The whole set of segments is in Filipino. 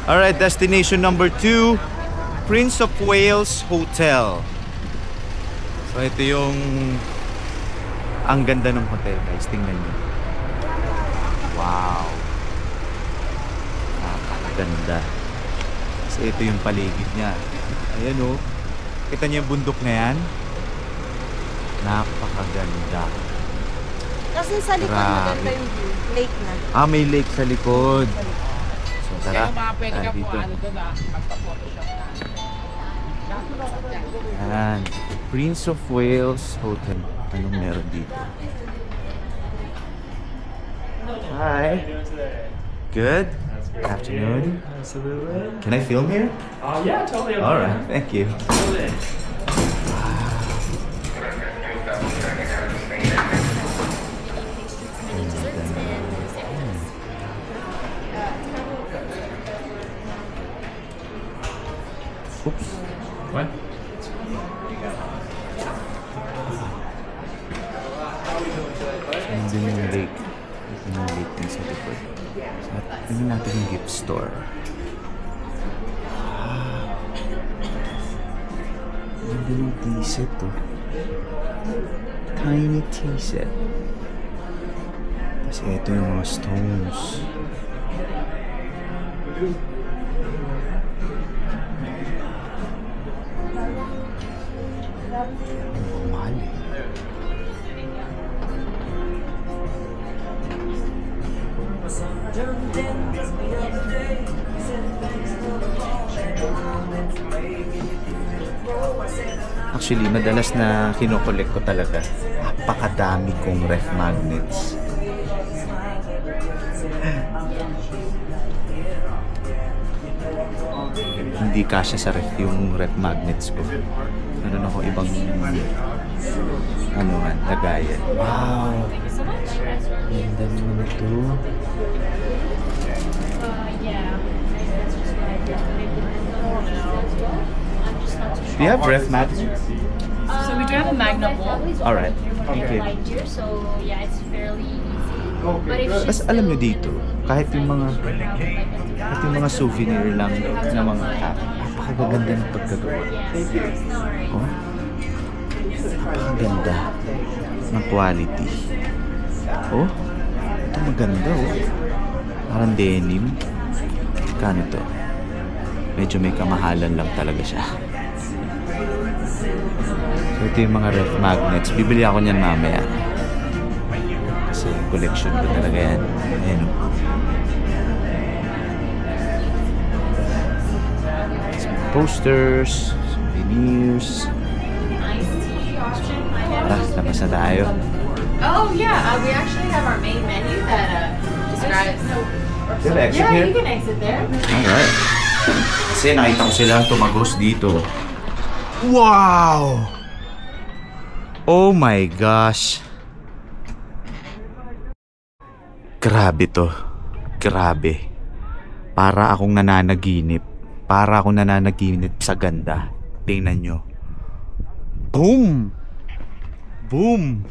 Alright, destination number 2, Prince of Wales Hotel. So ito yung ang ganda ng hotel, guys. Tingnan nyo. Wow. Napakaganda. So ito yung paligid niya. Ayan o. Kita niyo yung bundok na yan? Napakaganda. Kasi sa likod maganda yung view. Lake na. Ah, may lake sa likod. So tara, tara dito. Ayan. Prince of Wales Hotel. Anong meron dito? Hi. Good. Afternoon. Can I film here? Yeah, totally. All right. Thank you. Oops. What? Nandun yung lake. Ito yung lake din sa likod. At tingnan natin yung gift store. Nandun yung tea set to. Tiny tea set. Tapos ito yung mga stones. Mahal eh. Actually, madalas na kinokollect ko talaga. Napakadami kong ref magnets. Hindi kasya sa ref yung ref magnets ko. Meron ako ibang ano man, lagayan. Wow! Ganda naman ito. Do you have ref magnets? So we do have a magnet bowl. All right. Thank you. So yeah, it's fairly easy. But if Mas alam nyo dito, kahit yung mga souvenir lang na mga cup, napakaganda ng pagkagawa. Oh, napakaganda ng quality. Oh, ito maganda oh. Parang denim. Kano to? Medyo may kamahalan lang talaga siya. So ito yung mga ref magnets. Bibili ako niyan mamaya. Kasi collection ko talaga yan. Ayan o. Posters, souvenirs. Tara, labas na tayo. oh yeah, we actually have our main menu that describes. You have exit here? You can exit there. Alright. Kasi nakita ko silang tumagos dito. Wow! Oh my gosh! Grabe to. Grabe. Para akong nananaginip. Para akong nananaginip sa ganda. Tingnan nyo. Boom! Boom!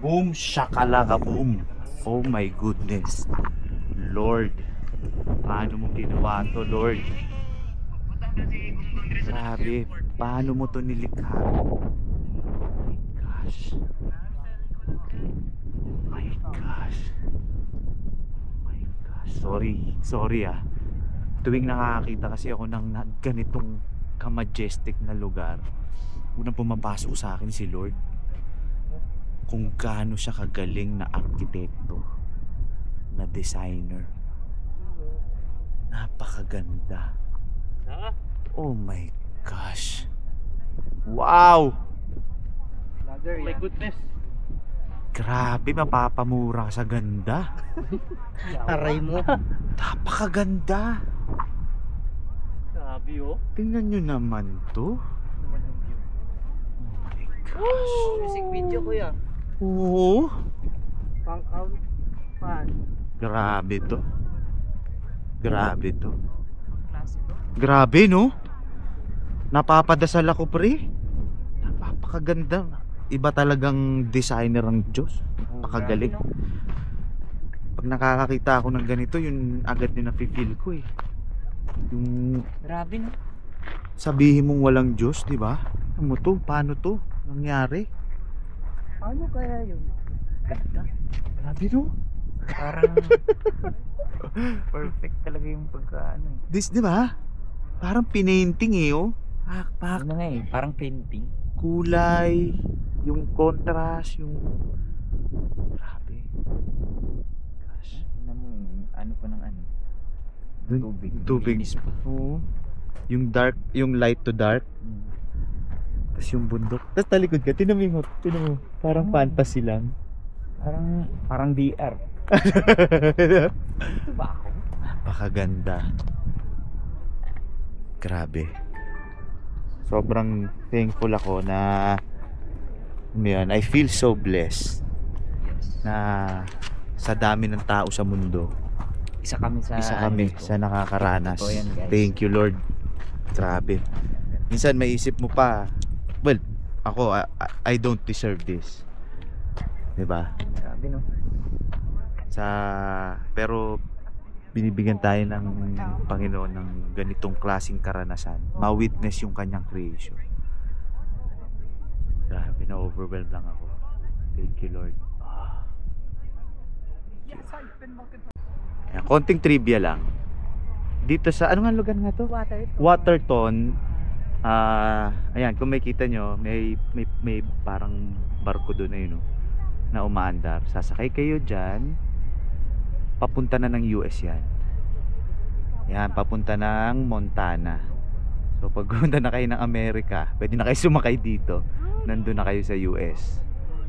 Boom! Shakalaka boom! Oh my goodness. Lord. Paano mo ginawa to, Lord? Grabe. Paano mo to nilikha? Oh my gosh. Oh my gosh. Oh my gosh. Sorry ah. Tuwing nakakakita kasi ako ng ganitong ka-majestic na lugar, unang pumapasok sa akin si Lord. Kung gaano siya kagaling na arkitekto, na designer. Napakaganda. Oh my gosh. Wow! Oh my goodness. Grabe, mapapamura ka sa ganda. Aray mo. Napakaganda. Grabe oh. Tingnan nyo naman to. Oh my gosh. Music video kuya. Oo. Pang count pan. Grabe to. Grabe to. Grabe no? Napapadasal ako pre. Napakaganda. Iba talagang designer ang Diyos. Napakagaling. Pag Pag nakakakita ako ng ganito, yun agad din nafe-feel ko eh. Yung Grabe no? sabihin mong walang Diyos, di ba? Ano mo to? Paano to? Nangyari? Ano kaya yun? Ganda. Grabe no? Parang perfect talaga yung pagkaano eh. This, di ba? Parang pinainting eh, oh. Pak, Ano nga eh, parang painting. kulay, yung contrast, yung... Grabe. Gosh. Tingnan mo yung ano pa ng ano. Dun- Tubig. Tubig. Linis pa. Oo. Yung dark, yung light to dark. Tapos yung bundok. Tapos talikod ka, tinan mo, parang fantasy lang. Parang DR. Ito ba ako? Napakaganda. Grabe. Sobrang thankful ako na yan, I feel so blessed Yes. na sa dami ng tao sa mundo, Isa kami sa isa kami ano, sa nakakaranas. Totoo yan, guys. Thank you Lord. Grabe. Minsan maiisip mo pa, well, ako I don't deserve this. 'Di ba? Grabe no. Pero binibigyan tayo ng Panginoon ng ganitong klaseng karanasan, ma-witness yung kanyang creation. Grabe, na-overwhelmed lang ako. Thank you Lord. Ayan, konting trivia lang. Dito sa, ano nga lugar nga to? Waterton. Ayan, kung makita nyo, may parang barko doon na yun, no? Na umaandar. Sasakay kayo dyan, papunta na ng US yan. Yan, papunta ng Montana. So pag punta na kayo ng Amerika, pwede na kayo sumakay dito. Nandun na kayo sa US.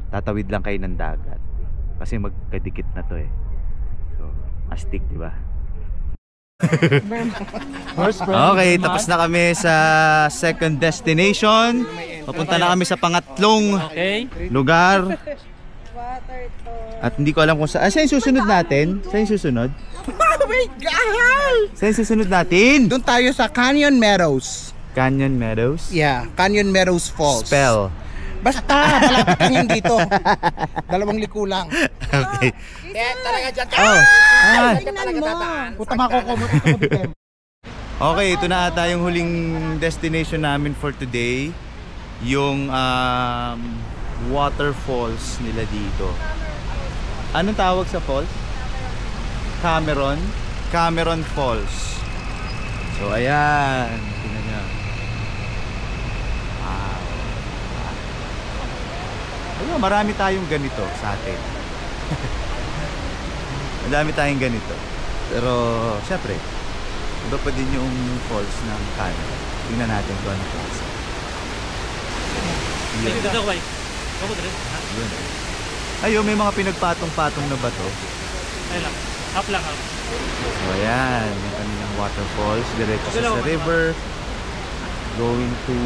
Tatawid lang kayo ng dagat. Kasi magkadikit na to eh. So, astig, di ba? Okay, tapos na kami sa second destination. Papunta na kami sa pangatlong lugar. At hindi ko alam kung saan. Saan yung susunod natin? Saan yung susunod? Oh my God! Saan yung susunod natin? Doon tayo sa Canyon Meadows. Canyon Meadows? Yeah, Canyon Meadows Falls. Spell. Basta, malapit lang yan dito. 2 liko lang. Okay. Kaya talaga dyan. Oh. Ah. Talaga tataan. Puta makukumot ito ko bitem. Okay, ito na ata yung huling destination namin for today. Yung waterfalls nila dito. Anong tawag sa falls? Cameron Falls. So ayan, tingnan niyo. Wow. Ayun, marami tayong ganito sa atin. Madami tayong ganito. Pero syempre, iba pa din yung falls ng Cameron. Tingnan natin kung ano falls. Yun. Ayun, may mga pinagpatong-patong na bato. Ayun lang. Up lang. Up. So ayan, yung kanilang waterfalls, diretso sa river, going to,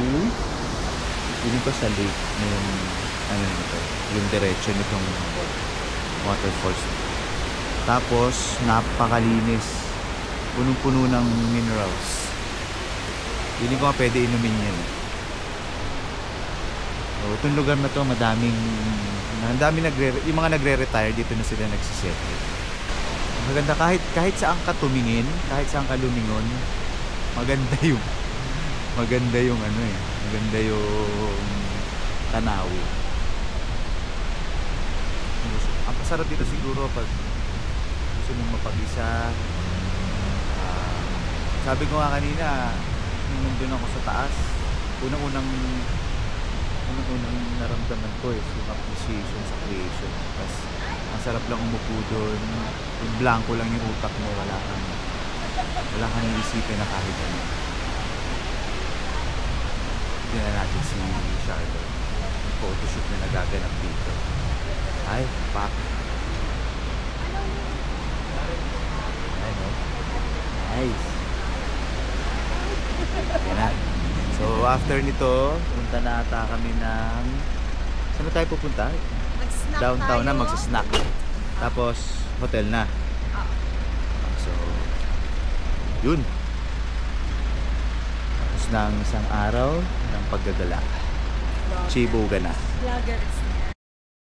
yun ko sa lake na yung, ano nito, yung diretso nitong waterfalls. Tapos, napakalinis, punong-puno ng minerals. Hindi ko nga pwede inumin yan. So, itong lugar na to, madaming yung mga nagre-retire dito na sila nagsisettle. Maganda kahit saan ka tumingin, kahit saan ka lumingon, maganda yung tanawin. Ang pasarap dito siguro pag gusto mong mapag-isa. Sabi ko nga kanina, nung nandun ako sa taas, unang naramdaman ko is yung appreciation sa creation. Tapos ang sarap lang umupo doon, yung blanco lang yung utak mo, wala kang iisipin na kahit ano. Hindi na natin si Charlotte, yung photoshoot na nagaganap dito. Ay, pak. Ano? Nice. Yan na. So after nito, punta na ata kami ng... Saan na tayo pupunta? Mag-snack Downtown na, tayo. magsasnack. Tapos hotel na. So yun. Tapos ng isang araw ng paggagala. Chiboga na. Vlogger